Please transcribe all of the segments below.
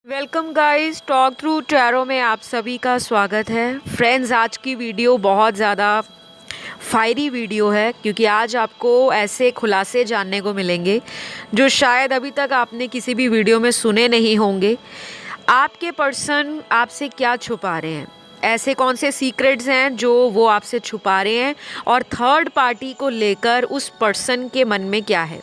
Welcome guys, talk through tarot में आप सभी का स्वागत है। फ्रेंड्स, आज की वीडियो बहुत ज़्यादा फायरी वीडियो है क्योंकि आज आपको ऐसे खुलासे जानने को मिलेंगे जो शायद अभी तक आपने किसी भी वीडियो में सुने नहीं होंगे। आपके पर्सन आपसे क्या छुपा रहे हैं, ऐसे कौन से सीक्रेट्स हैं जो वो आपसे छुपा रहे हैं, और थर्ड पार्टी को लेकर उस पर्सन के मन में क्या है।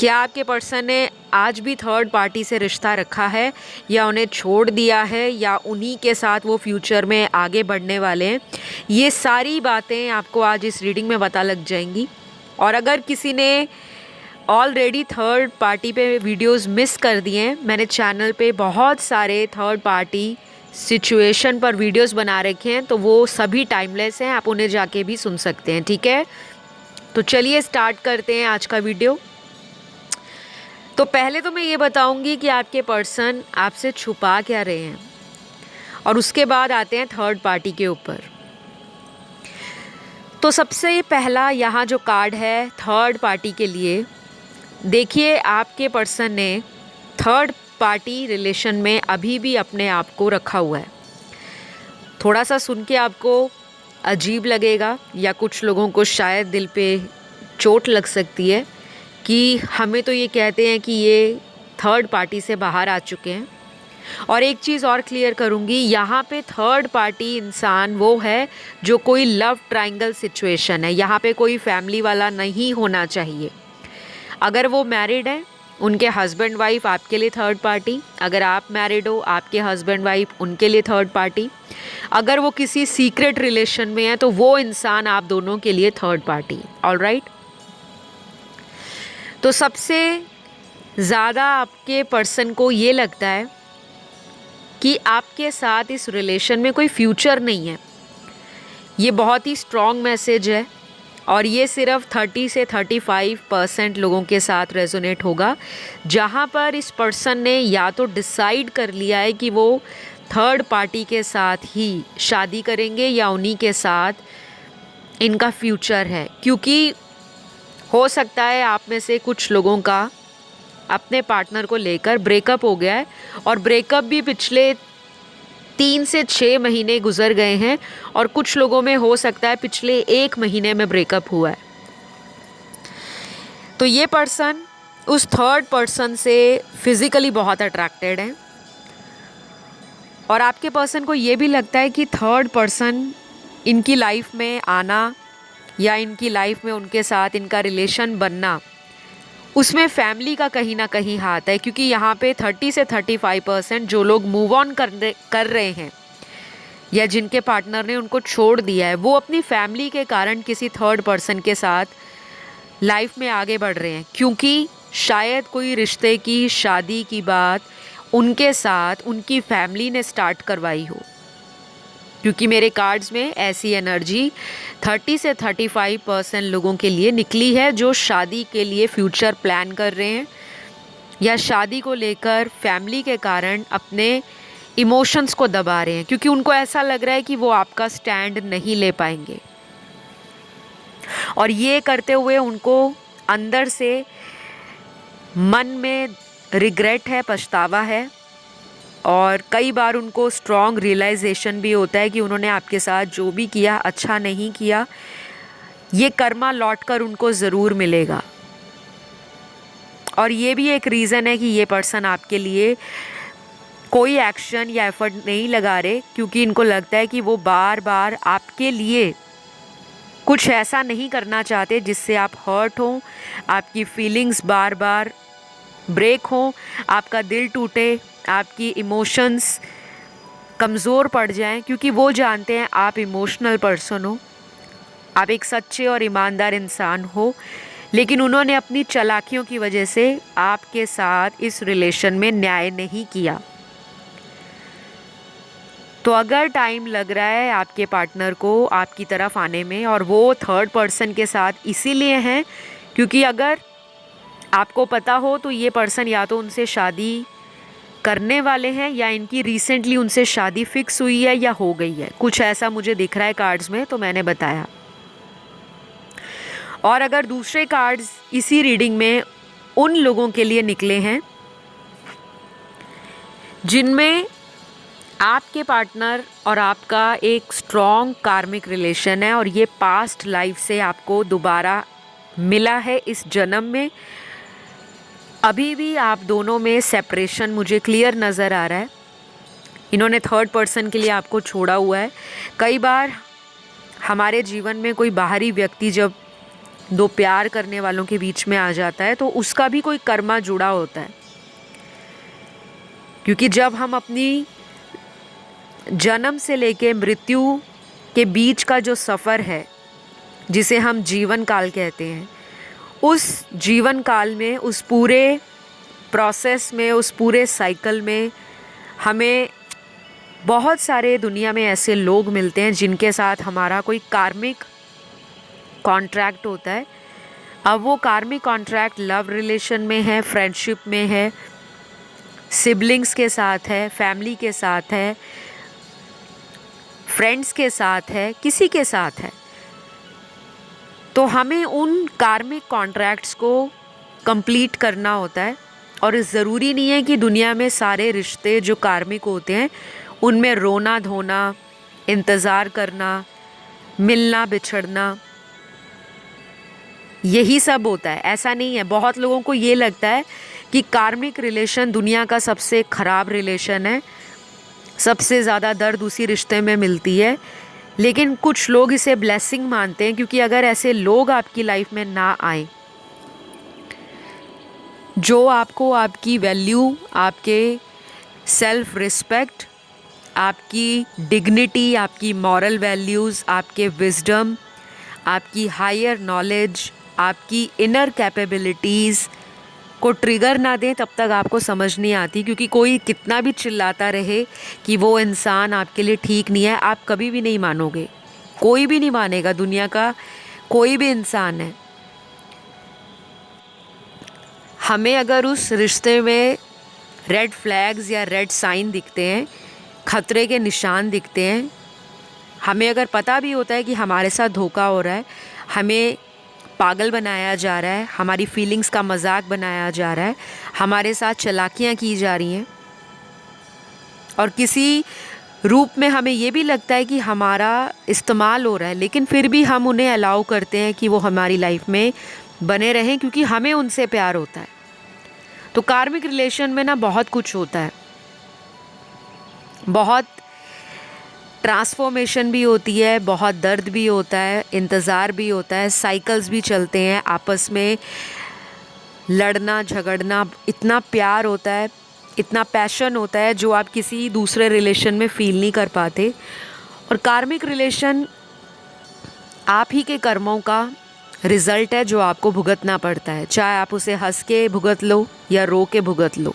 क्या आपके पर्सन ने आज भी थर्ड पार्टी से रिश्ता रखा है या उन्हें छोड़ दिया है, या उन्हीं के साथ वो फ्यूचर में आगे बढ़ने वाले हैं। ये सारी बातें आपको आज इस रीडिंग में पता लग जाएंगी। और अगर किसी ने ऑलरेडी थर्ड पार्टी पे वीडियोस मिस कर दिए हैं, मैंने चैनल पे बहुत सारे थर्ड पार्टी सिचुएशन पर वीडियोस बना रखे हैं, तो वो सभी टाइमलेस हैं, आप उन्हें जाके भी सुन सकते हैं। ठीक है, तो चलिए स्टार्ट करते हैं आज का वीडियो। तो पहले तो मैं ये बताऊंगी कि आपके पर्सन आपसे छुपा क्या रहे हैं, और उसके बाद आते हैं थर्ड पार्टी के ऊपर। तो सबसे पहला यहाँ जो कार्ड है थर्ड पार्टी के लिए, देखिए आपके पर्सन ने थर्ड पार्टी रिलेशन में अभी भी अपने आप को रखा हुआ है। थोड़ा सा सुन के आपको अजीब लगेगा, या कुछ लोगों को शायद दिल पे चोट लग सकती है कि हमें तो ये कहते हैं कि ये थर्ड पार्टी से बाहर आ चुके हैं। और एक चीज़ और क्लियर करूँगी, यहाँ पे थर्ड पार्टी इंसान वो है जो कोई लव ट्रायंगल सिचुएशन है। यहाँ पे कोई फैमिली वाला नहीं होना चाहिए। अगर वो मैरिड है, उनके हस्बैंड वाइफ आपके लिए थर्ड पार्टी। अगर आप मैरिड हो, आपके हस्बैंड वाइफ उनके लिए थर्ड पार्टी। अगर वो किसी सीक्रेट रिलेशन में है तो वो इंसान आप दोनों के लिए थर्ड पार्टी। ऑलराइट, तो सबसे ज़्यादा आपके पर्सन को ये लगता है कि आपके साथ इस रिलेशन में कोई फ्यूचर नहीं है। ये बहुत ही स्ट्रॉन्ग मैसेज है, और ये सिर्फ 30 से 35% लोगों के साथ रेजोनेट होगा, जहाँ पर इस पर्सन ने या तो डिसाइड कर लिया है कि वो थर्ड पार्टी के साथ ही शादी करेंगे या उन्हीं के साथ इनका फ्यूचर है। क्योंकि हो सकता है आप में से कुछ लोगों का अपने पार्टनर को लेकर ब्रेकअप हो गया है, और ब्रेकअप भी पिछले 3 से 6 महीने गुजर गए हैं, और कुछ लोगों में हो सकता है पिछले 1 महीने में ब्रेकअप हुआ है। तो ये पर्सन उस थर्ड पर्सन से फिज़िकली बहुत अट्रैक्टेड है, और आपके पर्सन को ये भी लगता है कि थर्ड पर्सन इनकी लाइफ में आना या इनकी लाइफ में उनके साथ इनका रिलेशन बनना, उसमें फैमिली का कहीं ना कहीं हाथ है। क्योंकि यहाँ पे 30 से 35% जो लोग मूव ऑन कर रहे हैं या जिनके पार्टनर ने उनको छोड़ दिया है, वो अपनी फैमिली के कारण किसी थर्ड पर्सन के साथ लाइफ में आगे बढ़ रहे हैं। क्योंकि शायद कोई रिश्ते की, शादी की बात उनके साथ उनकी फैमिली ने स्टार्ट करवाई हो। क्योंकि मेरे कार्ड्स में ऐसी एनर्जी 30 से 35% लोगों के लिए निकली है जो शादी के लिए फ्यूचर प्लान कर रहे हैं, या शादी को लेकर फैमिली के कारण अपने इमोशंस को दबा रहे हैं, क्योंकि उनको ऐसा लग रहा है कि वो आपका स्टैंड नहीं ले पाएंगे। और ये करते हुए उनको अंदर से मन में रिग्रेट है, पछतावा है, और कई बार उनको स्ट्रॉन्ग रियलाइजेशन भी होता है कि उन्होंने आपके साथ जो भी किया अच्छा नहीं किया। ये कर्मा लौटकर उनको ज़रूर मिलेगा। और ये भी एक रीज़न है कि ये पर्सन आपके लिए कोई एक्शन या एफर्ट नहीं लगा रहे, क्योंकि इनको लगता है कि वो बार बार आपके लिए कुछ ऐसा नहीं करना चाहते जिससे आप हर्ट हों, आपकी फीलिंग्स बार बार ब्रेक हों, आपका दिल टूटे, आपकी इमोशंस कमज़ोर पड़ जाएं। क्योंकि वो जानते हैं आप इमोशनल पर्सन हो, आप एक सच्चे और ईमानदार इंसान हो, लेकिन उन्होंने अपनी चालाकियों की वजह से आपके साथ इस रिलेशन में न्याय नहीं किया। तो अगर टाइम लग रहा है आपके पार्टनर को आपकी तरफ आने में, और वो थर्ड पर्सन के साथ इसीलिए हैं क्योंकि अगर आपको पता हो तो ये पर्सन या तो उनसे शादी करने वाले हैं, या इनकी रिसेंटली उनसे शादी फिक्स हुई है या हो गई है। कुछ ऐसा मुझे दिख रहा है कार्ड्स में, तो मैंने बताया। और अगर दूसरे कार्ड्स इसी रीडिंग में उन लोगों के लिए निकले हैं जिनमें आपके पार्टनर और आपका एक स्ट्रॉन्ग कार्मिक रिलेशन है और ये पास्ट लाइफ से आपको दोबारा मिला है इस जन्म में। अभी भी आप दोनों में सेपरेशन मुझे क्लियर नज़र आ रहा है। इन्होंने थर्ड पर्सन के लिए आपको छोड़ा हुआ है। कई बार हमारे जीवन में कोई बाहरी व्यक्ति जब दो प्यार करने वालों के बीच में आ जाता है तो उसका भी कोई कर्मा जुड़ा होता है, क्योंकि जब हम अपनी जन्म से लेके मृत्यु के बीच का जो सफ़र है जिसे हम जीवन काल कहते हैं, उस जीवन काल में, उस पूरे प्रोसेस में, उस पूरे साइकिल में हमें बहुत सारे दुनिया में ऐसे लोग मिलते हैं जिनके साथ हमारा कोई कार्मिक कॉन्ट्रैक्ट होता है। अब वो कार्मिक कॉन्ट्रैक्ट लव रिलेशन में है, फ्रेंडशिप में है, सिबलिंग्स के साथ है, फैमिली के साथ है, फ्रेंड्स के साथ है, किसी के साथ है। तो हमें उन कार्मिक कॉन्ट्रैक्ट्स को कंप्लीट करना होता है। और ज़रूरी नहीं है कि दुनिया में सारे रिश्ते जो कार्मिक होते हैं उनमें रोना धोना, इंतज़ार करना, मिलना बिछड़ना, यही सब होता है। ऐसा नहीं है। बहुत लोगों को ये लगता है कि कार्मिक रिलेशन दुनिया का सबसे ख़राब रिलेशन है, सबसे ज़्यादा दर्द उसी रिश्ते में मिलती है। लेकिन कुछ लोग इसे ब्लेसिंग मानते हैं, क्योंकि अगर ऐसे लोग आपकी लाइफ में ना आए जो आपको आपकी वैल्यू, आपके सेल्फ रिस्पेक्ट, आपकी डिग्निटी, आपकी मॉरल वैल्यूज़, आपके विजडम, आपकी हायर नॉलेज, आपकी इनर कैपेबिलिटीज़ को ट्रिगर ना दें, तब तक आपको समझ नहीं आती। क्योंकि कोई कितना भी चिल्लाता रहे कि वो इंसान आपके लिए ठीक नहीं है, आप कभी भी नहीं मानोगे। कोई भी नहीं मानेगा, दुनिया का कोई भी इंसान है। हमें अगर उस रिश्ते में रेड फ्लैग्स या रेड साइन दिखते हैं, खतरे के निशान दिखते हैं, हमें अगर पता भी होता है कि हमारे साथ धोखा हो रहा है, हमें पागल बनाया जा रहा है, हमारी फीलिंग्स का मजाक बनाया जा रहा है, हमारे साथ चालाकियाँ की जा रही हैं, और किसी रूप में हमें ये भी लगता है कि हमारा इस्तेमाल हो रहा है, लेकिन फिर भी हम उन्हें अलाउ करते हैं कि वो हमारी लाइफ में बने रहें, क्योंकि हमें उनसे प्यार होता है। तो कार्मिक रिलेशन में ना बहुत कुछ होता है, बहुत ट्रांसफॉर्मेशन भी होती है, बहुत दर्द भी होता है, इंतज़ार भी होता है, साइकिल्स भी चलते हैं, आपस में लड़ना झगड़ना, इतना प्यार होता है, इतना पैशन होता है जो आप किसी दूसरे रिलेशन में फ़ील नहीं कर पाते। और कार्मिक रिलेशन आप ही के कर्मों का रिज़ल्ट है जो आपको भुगतना पड़ता है, चाहे आप उसे हंस के भुगत लो या रो के भुगत लो।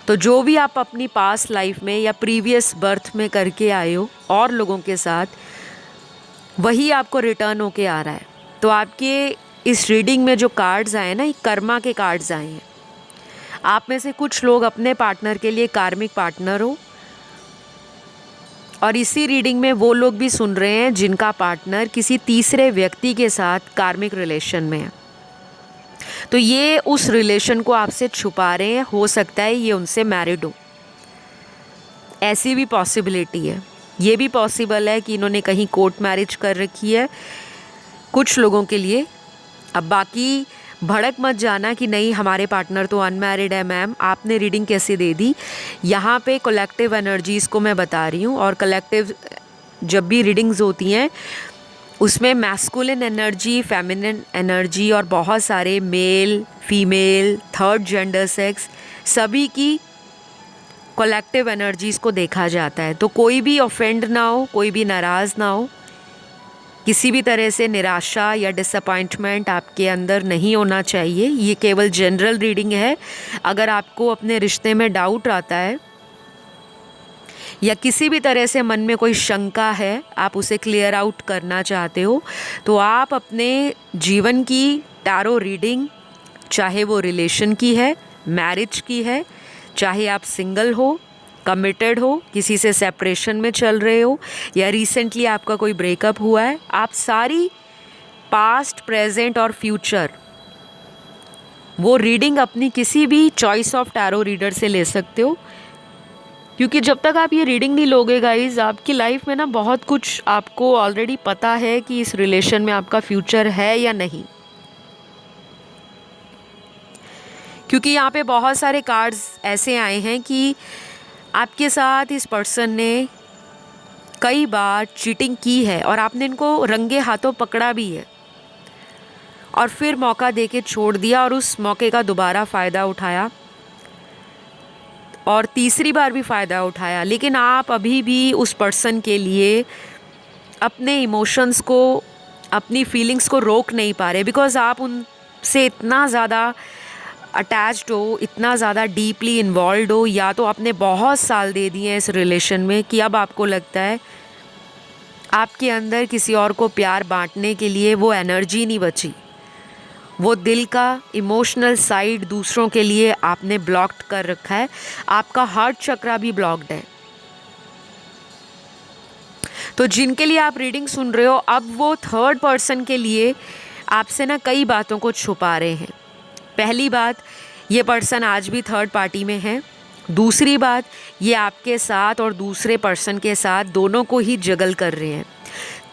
तो जो भी आप अपनी पास्ट लाइफ में या प्रीवियस बर्थ में करके आए हो और लोगों के साथ, वही आपको रिटर्न होके आ रहा है। तो आपके इस रीडिंग में जो कार्ड्स आए ना, ये कर्मा के कार्ड्स आए हैं। आप में से कुछ लोग अपने पार्टनर के लिए कार्मिक पार्टनर हो, और इसी रीडिंग में वो लोग भी सुन रहे हैं जिनका पार्टनर किसी तीसरे व्यक्ति के साथ कार्मिक रिलेशन में है। तो ये उस रिलेशन को आपसे छुपा रहे हैं। हो सकता है ये उनसे मैरिड हो, ऐसी भी पॉसिबिलिटी है। ये भी पॉसिबल है कि इन्होंने कहीं कोर्ट मैरिज कर रखी है कुछ लोगों के लिए। अब बाकी भड़क मत जाना कि नहीं हमारे पार्टनर तो अनमैरिड है। मैम, आपने रीडिंग कैसे दे दी? यहाँ पे कलेक्टिव एनर्जीज़ को मैं बता रही हूँ, और कलेक्टिव जब भी रीडिंग्स होती हैं उसमें मैस्कुलिन एनर्जी, फेमिनिन एनर्जी और बहुत सारे male, female, third gender sex, सभी की कलेक्टिव एनर्जीज़ को देखा जाता है। तो कोई भी ऑफेंड ना हो, कोई भी नाराज़ ना हो, किसी भी तरह से निराशा या डिसअपॉइंटमेंट आपके अंदर नहीं होना चाहिए। ये केवल जनरल रीडिंग है। अगर आपको अपने रिश्ते में डाउट आता है या किसी भी तरह से मन में कोई शंका है, आप उसे क्लियर आउट करना चाहते हो, तो आप अपने जीवन की टैरो रीडिंग, चाहे वो रिलेशन की है, मैरिज की है, चाहे आप सिंगल हो, कमिटेड हो, किसी से सेपरेशन में चल रहे हो, या रिसेंटली आपका कोई ब्रेकअप हुआ है, आप सारी पास्ट, प्रेजेंट और फ्यूचर वो रीडिंग अपनी किसी भी चॉइस ऑफ टैरो रीडर से ले सकते हो, क्योंकि जब तक आप ये रीडिंग नहीं लोगे गाइज, आपकी लाइफ में ना बहुत कुछ आपको ऑलरेडी पता है कि इस रिलेशन में आपका फ्यूचर है या नहीं। क्योंकि यहाँ पे बहुत सारे कार्ड्स ऐसे आए हैं कि आपके साथ इस पर्सन ने कई बार चीटिंग की है और आपने इनको रंगे हाथों पकड़ा भी है और फिर मौका देके छोड़ दिया और उस मौके का दोबारा फ़ायदा उठाया और तीसरी बार भी फ़ायदा उठाया। लेकिन आप अभी भी उस पर्सन के लिए अपने इमोशंस को, अपनी फीलिंग्स को रोक नहीं पा रहे, बिकॉज़ आप उनसे इतना ज़्यादा अटैच्ड हो, इतना ज़्यादा डीपली इन्वॉल्व हो, या तो आपने बहुत साल दे दिए हैं इस रिलेशन में कि अब आपको लगता है आपके अंदर किसी और को प्यार बांटने के लिए वो एनर्जी नहीं बची, वो दिल का इमोशनल साइड दूसरों के लिए आपने ब्लॉक्ड कर रखा है, आपका हार्ट चक्रा भी ब्लॉक्ड है। तो जिनके लिए आप रीडिंग सुन रहे हो, अब वो थर्ड पर्सन के लिए आपसे ना कई बातों को छुपा रहे हैं। पहली बात, ये पर्सन आज भी थर्ड पार्टी में है। दूसरी बात, ये आपके साथ और दूसरे पर्सन के साथ दोनों को ही जगल कर रहे हैं।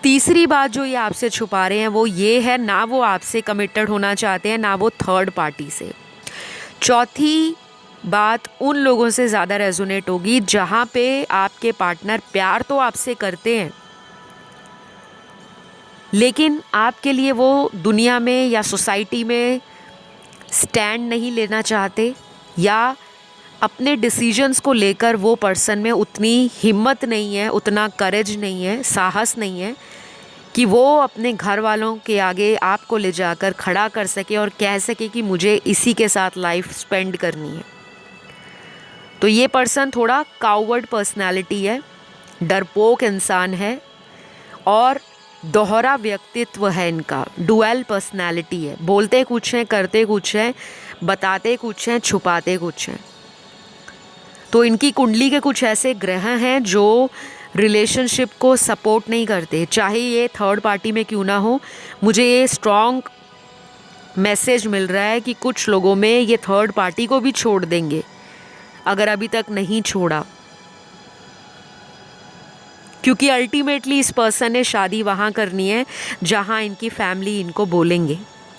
तीसरी बात जो ये आपसे छुपा रहे हैं वो ये है, ना वो आपसे कमिटेड होना चाहते हैं, ना वो थर्ड पार्टी से। चौथी बात उन लोगों से ज़्यादा रेजोनेट होगी जहाँ पे आपके पार्टनर प्यार तो आपसे करते हैं, लेकिन आपके लिए वो दुनिया में या सोसाइटी में स्टैंड नहीं लेना चाहते, या अपने डिसीजंस को लेकर वो पर्सन में उतनी हिम्मत नहीं है, उतना करेज नहीं है, साहस नहीं है कि वो अपने घर वालों के आगे आपको ले जाकर खड़ा कर सके और कह सके कि मुझे इसी के साथ लाइफ स्पेंड करनी है। तो ये पर्सन थोड़ा काउवर्ड पर्सनालिटी है, डरपोक इंसान है और दोहरा व्यक्तित्व है इनका, डुअल पर्सनालिटी है। बोलते कुछ हैं, करते कुछ हैं, बताते कुछ हैं, छुपाते कुछ हैं। तो इनकी कुंडली के कुछ ऐसे ग्रह हैं जो रिलेशनशिप को सपोर्ट नहीं करते, चाहे ये थर्ड पार्टी में क्यों ना हो। मुझे ये स्ट्रॉन्ग मैसेज मिल रहा है कि कुछ लोगों में ये थर्ड पार्टी को भी छोड़ देंगे अगर अभी तक नहीं छोड़ा, क्योंकि अल्टीमेटली इस पर्सन ने शादी वहाँ करनी है जहाँ इनकी फैमिली इनको बोलेंगे।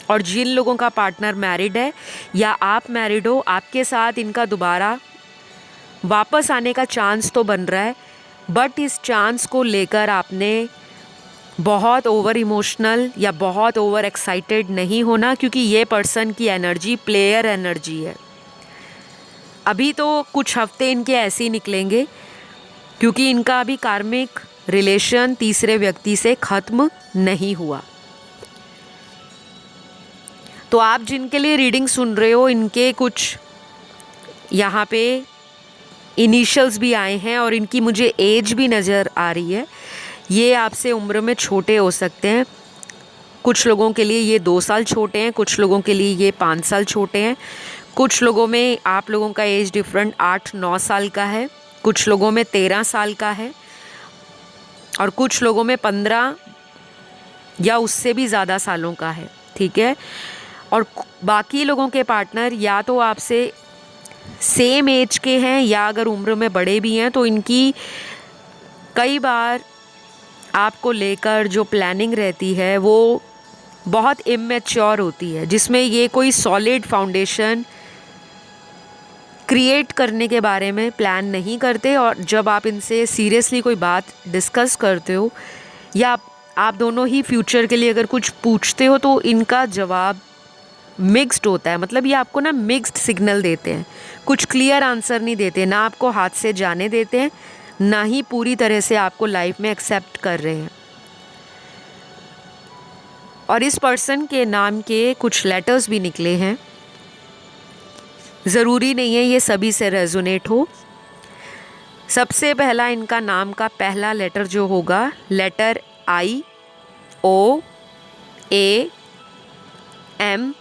और जिन लोगों का पार्टनर मैरिड है या आप मैरिड हो, आपके साथ इनका दोबारा वापस आने का चांस तो बन रहा है, बट इस चांस को लेकर आपने बहुत ओवर इमोशनल या बहुत ओवर एक्साइटेड नहीं होना, क्योंकि ये पर्सन की एनर्जी प्लेयर एनर्जी है। अभी तो कुछ हफ्ते इनके ऐसे ही निकलेंगे, क्योंकि इनका अभी कार्मिक रिलेशन तीसरे व्यक्ति से ख़त्म नहीं हुआ। तो आप जिनके लिए रीडिंग सुन रहे हो, इनके कुछ यहाँ पे इनिशियल्स भी आए हैं और इनकी मुझे एज भी नज़र आ रही है। ये आपसे उम्र में छोटे हो सकते हैं, कुछ लोगों के लिए ये 2 साल छोटे हैं, कुछ लोगों के लिए ये 5 साल छोटे हैं, कुछ लोगों में आप लोगों का एज डिफरेंट 8-9 साल का है, कुछ लोगों में 13 साल का है और कुछ लोगों में 15 या उससे भी ज़्यादा सालों का है। ठीक है। और बाकी लोगों के पार्टनर या तो आपसे सेम एज के हैं या अगर उम्र में बड़े भी हैं, तो इनकी कई बार आपको लेकर जो प्लानिंग रहती है वो बहुत इमेच्योर होती है, जिसमें ये कोई सॉलिड फाउंडेशन क्रिएट करने के बारे में प्लान नहीं करते। और जब आप इनसे सीरियसली कोई बात डिस्कस करते हो या आप दोनों ही फ्यूचर के लिए अगर कुछ पूछते हो, तो इनका जवाब मिक्स्ड होता है। मतलब ये आपको ना मिक्स्ड सिग्नल देते हैं, कुछ क्लियर आंसर नहीं देते, ना आपको हाथ से जाने देते हैं, ना ही पूरी तरह से आपको लाइफ में एक्सेप्ट कर रहे हैं। और इस पर्सन के नाम के कुछ लेटर्स भी निकले हैं, ज़रूरी नहीं है ये सभी से रेजोनेट हो। सबसे पहला इनका नाम का पहला लेटर जो होगा, letter I O A M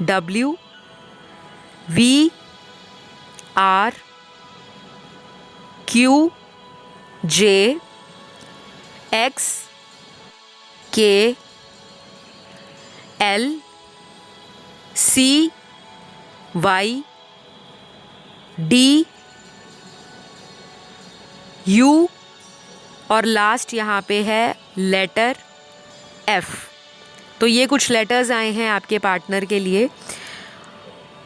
W V R Q J X K L C Y, D, U और लास्ट यहाँ पे है लेटर F। तो ये कुछ लेटर्स आए हैं आपके पार्टनर के लिए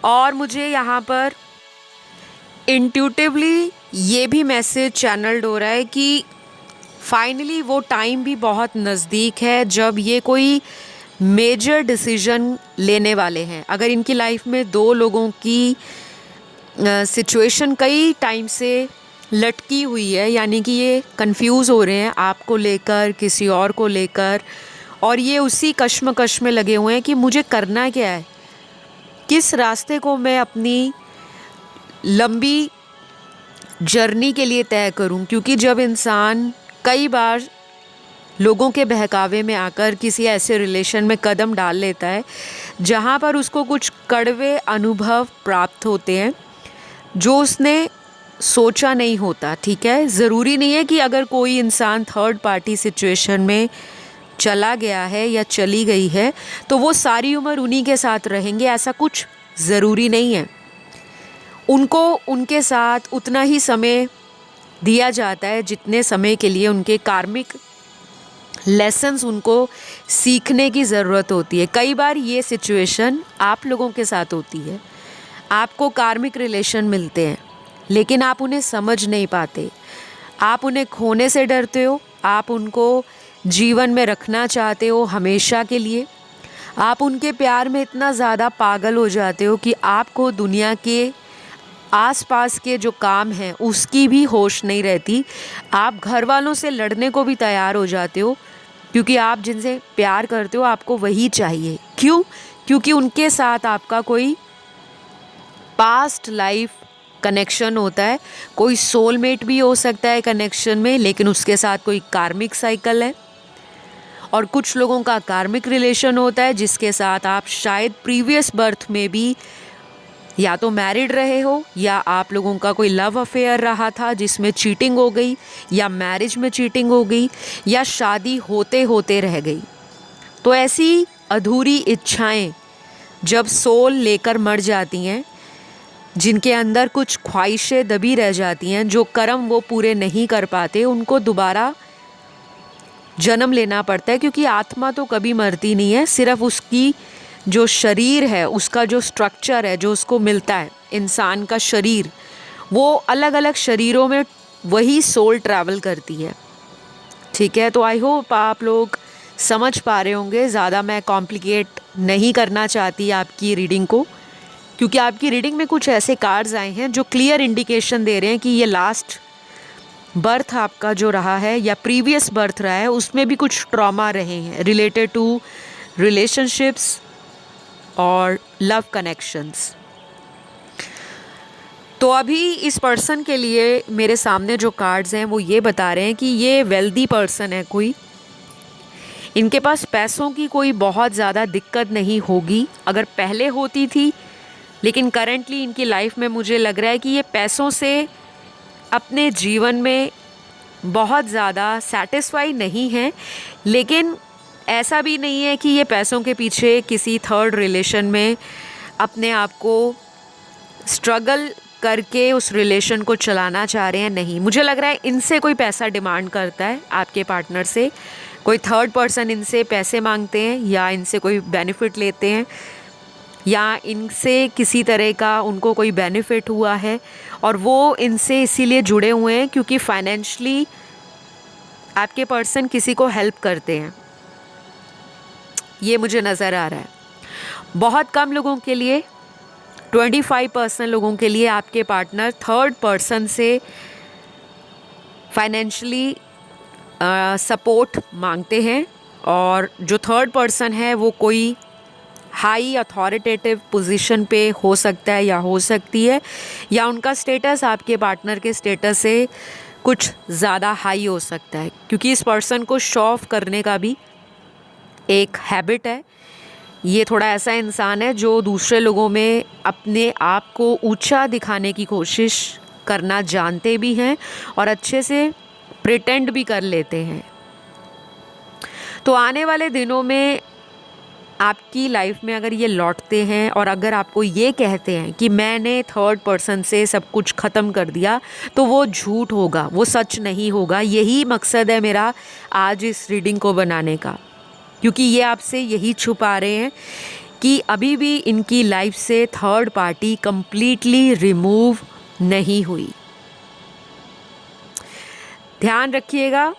और मुझे यहाँ पर इंट्यूटिवली ये भी मैसेज चैनल्ड हो रहा है कि फाइनली वो टाइम भी बहुत नज़दीक है जब ये कोई मेजर डिसीजन लेने वाले हैं। अगर इनकी लाइफ में दो लोगों की सिचुएशन कई टाइम से लटकी हुई है, यानी कि ये कंफ्यूज हो रहे हैं आपको लेकर, किसी और को लेकर, और ये उसी कश्मकश में लगे हुए हैं कि मुझे करना क्या है, किस रास्ते को मैं अपनी लंबी जर्नी के लिए तय करूं। क्योंकि जब इंसान कई बार लोगों के बहकावे में आकर किसी ऐसे रिलेशन में कदम डाल लेता है जहां पर उसको कुछ कड़वे अनुभव प्राप्त होते हैं जो उसने सोचा नहीं होता। ठीक है, ज़रूरी नहीं है कि अगर कोई इंसान थर्ड पार्टी सिचुएशन में चला गया है या चली गई है तो वो सारी उम्र उन्हीं के साथ रहेंगे, ऐसा कुछ ज़रूरी नहीं है। उनको उनके साथ उतना ही समय दिया जाता है जितने समय के लिए उनके कार्मिक लेसन्स उनको सीखने की ज़रूरत होती है। कई बार ये सिचुएशन आप लोगों के साथ होती है, आपको कार्मिक रिलेशन मिलते हैं लेकिन आप उन्हें समझ नहीं पाते, आप उन्हें खोने से डरते हो, आप उनको जीवन में रखना चाहते हो हमेशा के लिए, आप उनके प्यार में इतना ज़्यादा पागल हो जाते हो कि आपको दुनिया के आसपास के जो काम हैं उसकी भी होश नहीं रहती। आप घर वालों से लड़ने को भी तैयार हो जाते हो क्योंकि आप जिनसे प्यार करते हो आपको वही चाहिए। क्यों? क्योंकि उनके साथ आपका कोई पास्ट लाइफ कनेक्शन होता है, कोई सोलमेट भी हो सकता है कनेक्शन में, लेकिन उसके साथ कोई कार्मिक साइकिल है। और कुछ लोगों का कार्मिक रिलेशन होता है जिसके साथ आप शायद प्रीवियस बर्थ में भी या तो मैरिड रहे हो या आप लोगों का कोई लव अफेयर रहा था जिसमें चीटिंग हो गई, या मैरिज में चीटिंग हो गई, या शादी होते होते रह गई। तो ऐसी अधूरी इच्छाएं जब सोल लेकर मर जाती हैं, जिनके अंदर कुछ ख्वाहिशें दबी रह जाती हैं, जो कर्म वो पूरे नहीं कर पाते, उनको दोबारा जन्म लेना पड़ता है। क्योंकि आत्मा तो कभी मरती नहीं है, सिर्फ उसकी जो शरीर है, उसका जो स्ट्रक्चर है, जो उसको मिलता है इंसान का शरीर, वो अलग अलग शरीरों में वही सोल ट्रैवल करती है। ठीक है, तो आई होप आप लोग समझ पा रहे होंगे। ज़्यादा मैं कॉम्प्लिकेट नहीं करना चाहती आपकी रीडिंग को, क्योंकि आपकी रीडिंग में कुछ ऐसे कार्ड्स आए हैं जो क्लियर इंडिकेशन दे रहे हैं कि ये लास्ट बर्थ आपका जो रहा है या प्रीवियस बर्थ रहा है उसमें भी कुछ ट्रॉमा रहे हैं रिलेटेड टू रिलेशनशिप्स और लव कनेक्शंस। तो अभी इस पर्सन के लिए मेरे सामने जो कार्ड्स हैं वो ये बता रहे हैं कि ये वेल्दी पर्सन है कोई, इनके पास पैसों की कोई बहुत ज़्यादा दिक्कत नहीं होगी, अगर पहले होती थी, लेकिन करेंटली इनकी लाइफ में मुझे लग रहा है कि ये पैसों से अपने जीवन में बहुत ज़्यादा सेटिस्फाई नहीं है। लेकिन ऐसा भी नहीं है कि ये पैसों के पीछे किसी थर्ड रिलेशन में अपने आप को स्ट्रगल करके उस रिलेशन को चलाना चाह रहे हैं। नहीं, मुझे लग रहा है इनसे कोई पैसा डिमांड करता है, आपके पार्टनर से कोई थर्ड पर्सन इनसे पैसे मांगते हैं या इनसे कोई बेनिफिट लेते हैं या इनसे किसी तरह का उनको कोई बेनिफिट हुआ है और वो इनसे इसीलिए जुड़े हुए हैं क्योंकि फाइनेंशियली आपके पर्सन किसी को हेल्प करते हैं। ये मुझे नज़र आ रहा है। बहुत कम लोगों के लिए, 25% लोगों के लिए आपके पार्टनर थर्ड पर्सन से फाइनेंशियली सपोर्ट मांगते हैं, और जो थर्ड पर्सन है वो कोई हाई अथॉरिटेटिव पोजीशन पे हो सकता है या हो सकती है, या उनका स्टेटस आपके पार्टनर के स्टेटस से कुछ ज़्यादा हाई हो सकता है, क्योंकि इस पर्सन को शो ऑफ करने का भी एक हैबिट है। ये थोड़ा ऐसा इंसान है जो दूसरे लोगों में अपने आप को ऊंचा दिखाने की कोशिश करना जानते भी हैं और अच्छे से प्रिटेंड भी कर लेते हैं। तो आने वाले दिनों में आपकी लाइफ में अगर ये लौटते हैं और अगर आपको ये कहते हैं कि मैंने थर्ड पर्सन से सब कुछ ख़त्म कर दिया, तो वो झूठ होगा, वो सच नहीं होगा। यही मकसद है मेरा आज इस रीडिंग को बनाने का, क्योंकि ये आपसे यही छुपा रहे हैं कि अभी भी इनकी लाइफ से थर्ड पार्टी कंप्लीटली रिमूव नहीं हुई। ध्यान रखिएगा,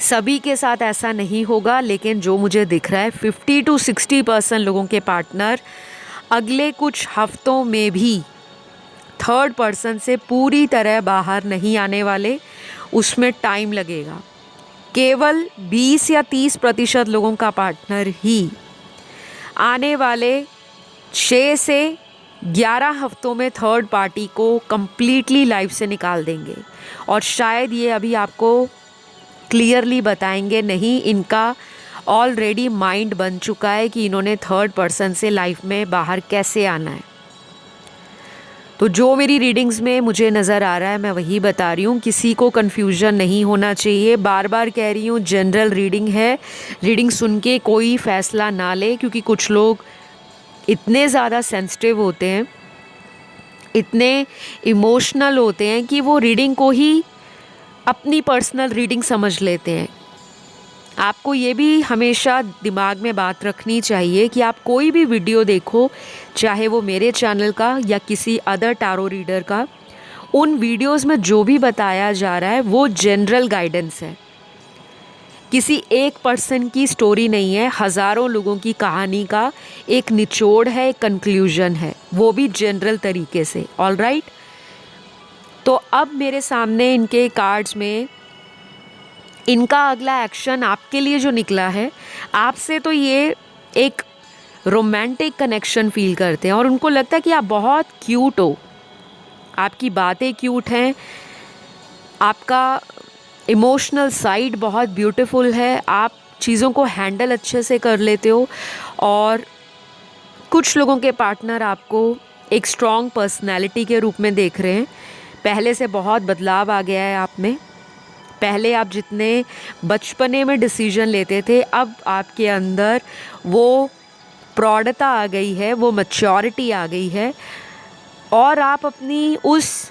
सभी के साथ ऐसा नहीं होगा, लेकिन जो मुझे दिख रहा है 50 to 60% लोगों के पार्टनर अगले कुछ हफ्तों में भी थर्ड पर्सन से पूरी तरह बाहर नहीं आने वाले, उसमें टाइम लगेगा। केवल 20 या 30% लोगों का पार्टनर ही आने वाले 6 से 11 हफ्तों में थर्ड पार्टी को कंप्लीटली लाइफ से निकाल देंगे। और शायद ये अभी आपको क्लियरली बताएंगे नहीं, इनका ऑलरेडी माइंड बन चुका है कि इन्होंने थर्ड पर्सन से लाइफ में बाहर कैसे आना है। तो जो मेरी रीडिंग्स में मुझे नज़र आ रहा है मैं वही बता रही हूँ, किसी को कन्फ्यूजन नहीं होना चाहिए। बार बार कह रही हूँ जनरल रीडिंग है, रीडिंग सुन के कोई फ़ैसला ना ले, क्योंकि कुछ लोग इतने ज़्यादा सेंसिटिव होते हैं, इतने इमोशनल होते हैं कि वो रीडिंग को ही अपनी पर्सनल रीडिंग समझ लेते हैं। आपको ये भी हमेशा दिमाग में बात रखनी चाहिए कि आप कोई भी वीडियो देखो, चाहे वो मेरे चैनल का या किसी अदर टैरो रीडर का, उन वीडियोस में जो भी बताया जा रहा है वो जनरल गाइडेंस है, किसी एक पर्सन की स्टोरी नहीं है, हज़ारों लोगों की कहानी का एक निचोड़ है, एक कंक्लूजन है, वो भी जनरल तरीके से। ऑल राइट, तो अब मेरे सामने इनके कार्ड्स में इनका अगला एक्शन आपके लिए जो निकला है, आपसे तो ये एक रोमांटिक कनेक्शन फील करते हैं और उनको लगता है कि आप बहुत क्यूट हो, आपकी बातें क्यूट हैं, आपका इमोशनल साइड बहुत ब्यूटीफुल है, आप चीज़ों को हैंडल अच्छे से कर लेते हो। और कुछ लोगों के पार्टनर आपको एक स्ट्रॉन्ग पर्सनैलिटी के रूप में देख रहे हैं। पहले से बहुत बदलाव आ गया है आप में। पहले आप जितने बचपने में डिसीजन लेते थे, अब आपके अंदर वो प्रौढ़ता आ गई है, वो मैच्योरिटी आ गई है, और आप अपनी उस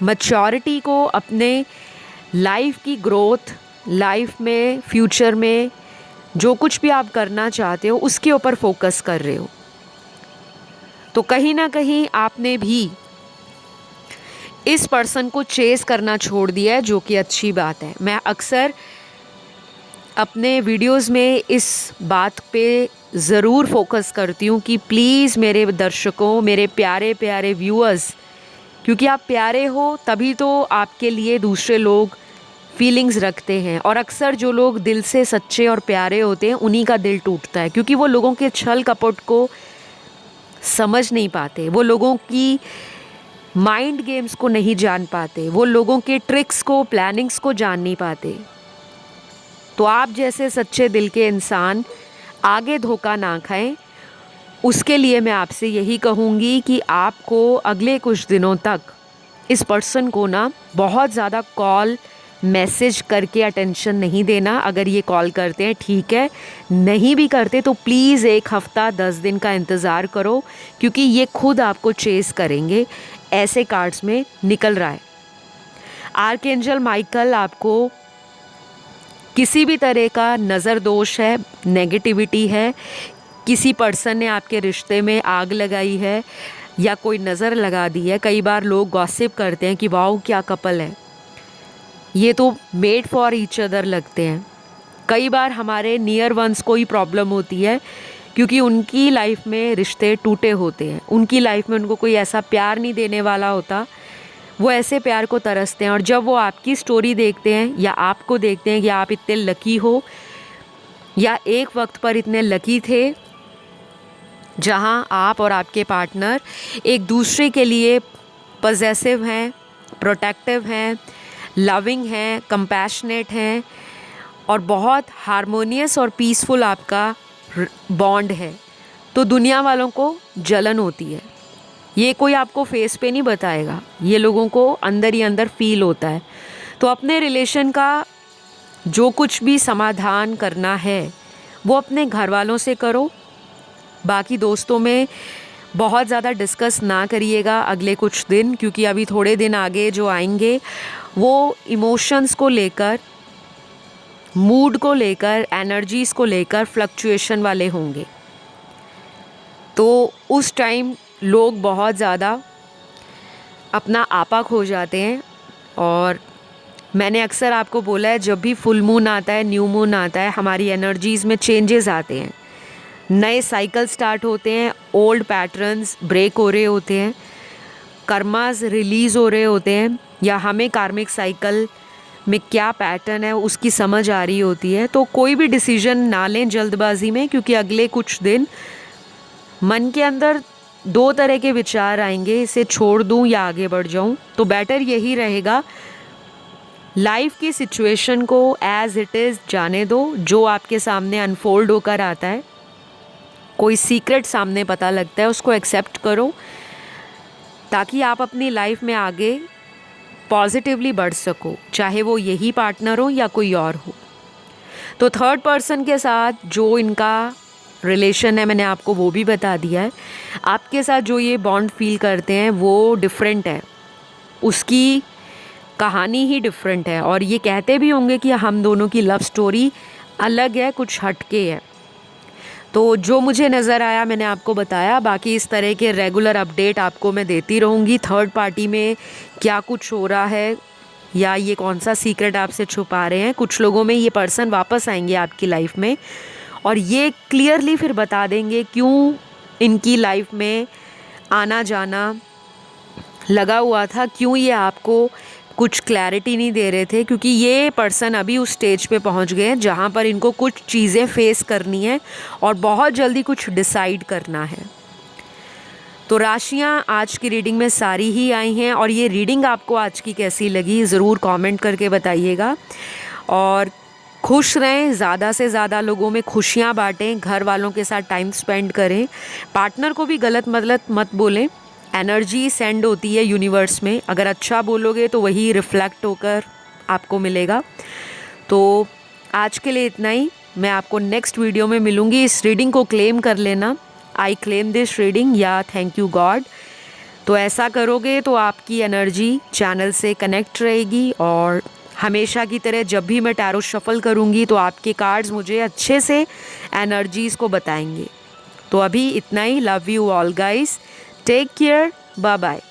मैच्योरिटी को अपने लाइफ की ग्रोथ, लाइफ में फ्यूचर में जो कुछ भी आप करना चाहते हो उसके ऊपर फोकस कर रहे हो। तो कहीं ना कहीं आपने भी इस पर्सन को चेस करना छोड़ दिया है, जो कि अच्छी बात है। मैं अक्सर अपने वीडियोस में इस बात पे ज़रूर फोकस करती हूँ कि प्लीज़ मेरे दर्शकों, मेरे प्यारे प्यारे व्यूअर्स, क्योंकि आप प्यारे हो तभी तो आपके लिए दूसरे लोग फीलिंग्स रखते हैं, और अक्सर जो लोग दिल से सच्चे और प्यारे होते हैं उन्हीं का दिल टूटता है, क्योंकि वो लोगों के छल कपट को समझ नहीं पाते, वो लोगों की माइंड गेम्स को नहीं जान पाते, वो लोगों के ट्रिक्स को, प्लानिंग्स को जान नहीं पाते। तो आप जैसे सच्चे दिल के इंसान आगे धोखा ना खाएं, उसके लिए मैं आपसे यही कहूँगी कि आपको अगले कुछ दिनों तक इस पर्सन को ना बहुत ज़्यादा कॉल मैसेज करके अटेंशन नहीं देना। अगर ये कॉल करते हैं ठीक है, नहीं भी करते तो प्लीज़ 1 हफ़्ता 10 दिन का इंतज़ार करो, क्योंकि ये खुद आपको चेस करेंगे, ऐसे कार्ड्स में निकल रहा है। आर्कएंजल माइकल आपको किसी भी तरह का नज़र दोष है, नेगेटिविटी है, किसी पर्सन ने आपके रिश्ते में आग लगाई है या कोई नज़र लगा दी है। कई बार लोग गॉसिप करते हैं कि वाओ क्या कपल है, ये तो मेड फॉर ईच अदर लगते हैं। कई बार हमारे नियर वंस को ही प्रॉब्लम होती है, क्योंकि उनकी लाइफ में रिश्ते टूटे होते हैं, उनकी लाइफ में उनको कोई ऐसा प्यार नहीं देने वाला होता, वो ऐसे प्यार को तरसते हैं। और जब वो आपकी स्टोरी देखते हैं या आपको देखते हैं कि आप इतने लकी हो या एक वक्त पर इतने लकी थे जहां आप और आपके पार्टनर एक दूसरे के लिए पॉजेसिव हैं, प्रोटेक्टिव हैं, लविंग हैं, कंपैशनेट हैं, और बहुत हारमोनियस और पीसफुल आपका बॉन्ड है, तो दुनिया वालों को जलन होती है। ये कोई आपको फेस पे नहीं बताएगा, ये लोगों को अंदर ही अंदर फील होता है। तो अपने रिलेशन का जो कुछ भी समाधान करना है वो अपने घर वालों से करो। बाकी दोस्तों में बहुत ज़्यादा डिस्कस ना करिएगा अगले कुछ दिन, क्योंकि अभी थोड़े दिन आगे जो आएंगे वो इमोशंस को लेकर, मूड को लेकर, एनर्जीज़ को लेकर फ्लक्चुएशन वाले होंगे। तो उस टाइम लोग बहुत ज़्यादा अपना आपा खो जाते हैं। और मैंने अक्सर आपको बोला है, जब भी फुल मून आता है, न्यू मून आता है, हमारी एनर्जीज़ में चेंजेस आते हैं, नए साइकिल स्टार्ट होते हैं, ओल्ड पैटर्न्स ब्रेक हो रहे होते हैं, कर्मास रिलीज़ हो रहे होते हैं, या हमें कार्मिक साइकिल में क्या पैटर्न है उसकी समझ आ रही होती है। तो कोई भी डिसीजन ना लें जल्दबाजी में, क्योंकि अगले कुछ दिन मन के अंदर दो तरह के विचार आएंगे, इसे छोड़ दूं या आगे बढ़ जाऊं। तो बेटर यही रहेगा, लाइफ की सिचुएशन को एज इट इज़ जाने दो। जो आपके सामने अनफोल्ड होकर आता है, कोई सीक्रेट सामने पता लगता है, उसको एक्सेप्ट करो, ताकि आप अपनी लाइफ में आगे पॉजिटिवली बढ़ सको, चाहे वो यही पार्टनर हो या कोई और हो। तो थर्ड पर्सन के साथ जो इनका रिलेशन है, मैंने आपको वो भी बता दिया है। आपके साथ जो ये बॉन्ड फील करते हैं वो डिफरेंट है, उसकी कहानी ही डिफरेंट है। और ये कहते भी होंगे कि हम दोनों की लव स्टोरी अलग है, कुछ हटके है। तो जो मुझे नज़र आया मैंने आपको बताया। बाकी इस तरह के रेगुलर अपडेट आपको मैं देती रहूँगी, थर्ड पार्टी में क्या कुछ हो रहा है या ये कौन सा सीक्रेट आपसे छुपा रहे हैं। कुछ लोगों में ये पर्सन वापस आएंगे आपकी लाइफ में, और ये क्लियरली फिर बता देंगे क्यों इनकी लाइफ में आना जाना लगा हुआ था, क्यों ये आपको कुछ क्लैरिटी नहीं दे रहे थे। क्योंकि ये पर्सन अभी उस स्टेज पे पहुंच गए हैं जहां पर इनको कुछ चीज़ें फेस करनी है और बहुत जल्दी कुछ डिसाइड करना है। तो राशियां आज की रीडिंग में सारी ही आई हैं, और ये रीडिंग आपको आज की कैसी लगी ज़रूर कमेंट करके बताइएगा। और खुश रहें, ज़्यादा से ज़्यादा लोगों में खुशियाँ बांटें, घर वालों के साथ टाइम स्पेंड करें, पार्टनर को भी गलत मत बोलें। एनर्जी सेंड होती है यूनिवर्स में, अगर अच्छा बोलोगे तो वही रिफ्लेक्ट होकर आपको मिलेगा। तो आज के लिए इतना ही, मैं आपको नेक्स्ट वीडियो में मिलूँगी। इस रीडिंग को क्लेम कर लेना, आई क्लेम दिस रीडिंग या थैंक यू गॉड। तो ऐसा करोगे तो आपकी एनर्जी चैनल से कनेक्ट रहेगी, और हमेशा की तरह जब भी मैं टैरो शफल करूँगी तो आपके कार्ड्स मुझे अच्छे से एनर्जीज़ को बताएंगे। तो अभी इतना ही। Love you all guys, take care, bye bye.